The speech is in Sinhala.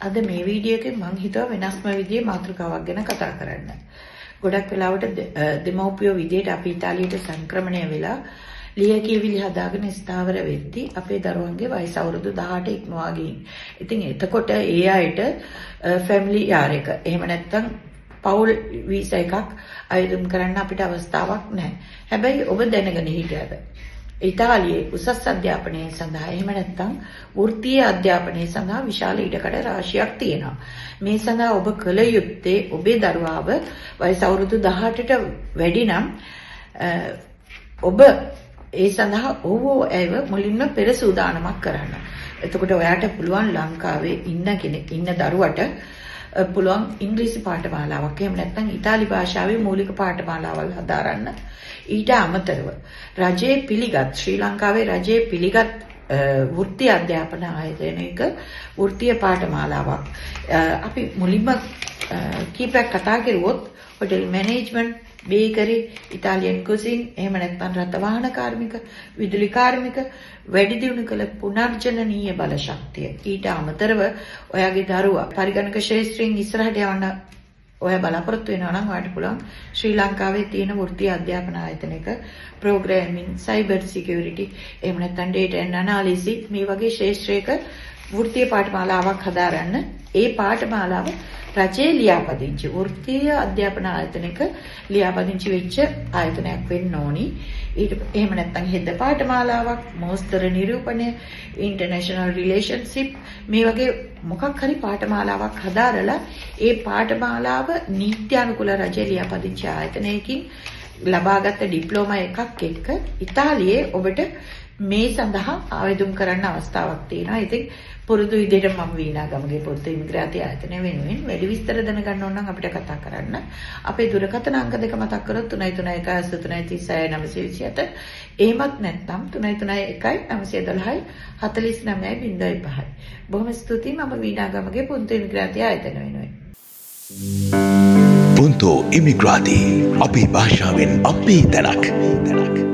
අද මේ වීඩියෝ එකෙන් මම හිතුවා වෙනස්ම විදිහේ මාතෘකාවක් ගැන කතා කරන්න. ගොඩක් වෙලාවට දෙමව්පියෝ විදිහට අපි ඉතාලියට සංක්‍රමණය වෙලා ලියකියවිලි හදාගෙන ස්ථාවර වෙද්දී අපේ දරුවන්ගේ වයස අවුරුදු 18 ඉක්මවා ගිහින්. ඉතින් එතකොට ඒ අයට ෆැමිලි යාර් එක එහෙම නැත්නම් පවුල් වීසා එකක් ආයෝජනය කරන්න අපිට අවස්ථාවක් නැහැ. හැබැයි ඔබ දැනගෙන හිටියද ඉතාලියේ උසස් අධ්‍යාපනය සඳහා එහෙම නැත්නම් වෘත්තීය අධ්‍යාපනය සඳහා විශාල ඉඩකඩ රාශියක් තියෙනවා. මේ සඳහා ඔබ කළ යුත්තේ ඔබේ දරුවාව වයස අවුරුදු 18ට වැඩි නම් ඔබ ඒ සඳහා ඔව් ඇයව මුලින්ම පෙර සූදානමක් කරන්න. එතකොට ඔයාට පුළුවන් ලංකාවේ ඉන්න දරුවට පුළුවන් ඉංග්‍රීසි පාඨමාලාවක් එහෙම නැත්නම් ඉතාලි භාෂාවේ මූලික පාඨමාලාවල් හදාරන්න. ඊට අමතරව රජයේ පිළිගත් ශ්‍රී ලංකාවේ රජයේ පිළිගත් වෘත්තීය අධ්‍යාපන ආයතනයක වෘත්තීය පාඨමාලාවක් අපි මුලින්ම කීපයක් කතා කරුවොත් හොටෙල් මැනේජ්මන්ට්, බේකරි, ඉතාලියන් කුසින්, එහෙම නැත්නම් රථ වාහන කාර්මික, විදුලි කාර්මික, වැඩි දියුණු කළ පුනර්ජනනීය බල ශක්තිය. ඊට අමතරව ඔයාගේ දරුවා පරිගණක ශාස්ත්‍රයෙන් ඉස්සරහට යවන්න ඔයා බලාපොරොත්තු වෙනවා නම් ඔයාට පුළුවන් ශ්‍රී ලංකාවේ තියෙන වෘත්තීය අධ්‍යාපන ආයතනයක ප්‍රෝග්‍රෑමින්, සයිබර් සිකියුරිටි, එහෙම නැත්නම් ඩේටා ඇන්ඩ් ඇනාලිසිස් මේ වගේ ශාස්ත්‍රයක වෘත්තීය පාඨමාලාවක් හදාරන්න. ඒ පාඨමාලාව රජයේ ලියාපදිංචි වෘත්තීය අධ්‍යාපන ආයතනයක ලියාපදිංචි වෙච්ච ආයතනයක් වෙන්න ඕනි. එහෙම නැත්නම් හෙද පාඨමාලාවක්, මෝස්තර නිරූපණය, ඉන්ටර්නැෂනල් රිලේෂන්ෂිප් මේ වගේ මොකක් හරි පාඨමාලාවක් හදාරලා ඒ පාඨමාලාව නීත්‍යානුකූල රජයේ ලියාපදිංචි ආයතනයකින් ලබාගත් ඩිප්ලෝමා එකක් එක්ක ඉතාලියේ ඔබට මේ සඳහා ආවේදම් කරන්න අවස්ථාවක් තියෙනවා. ඉතින් පුරුදු විදිහට මම වීණා ගමගේ පොත් ඉමිග්‍රාන්ති ආයතනය වෙනුවෙන් වැඩි විස්තර දැනගන්න ඕන නම් අපිට කතා කරන්න. අපේ දුරකථන අංක දෙක මතක් කරොත් 331 එහෙමත් නැත්නම් 331 912 49 බොහොම ස්තුතියි. මම වීණා ගමගේ පොත් ඉමිග්‍රාන්ති ආයතනය වෙනුවෙන්. Punto Immigrati. Api භාෂාවෙන් අපේ තැනක්.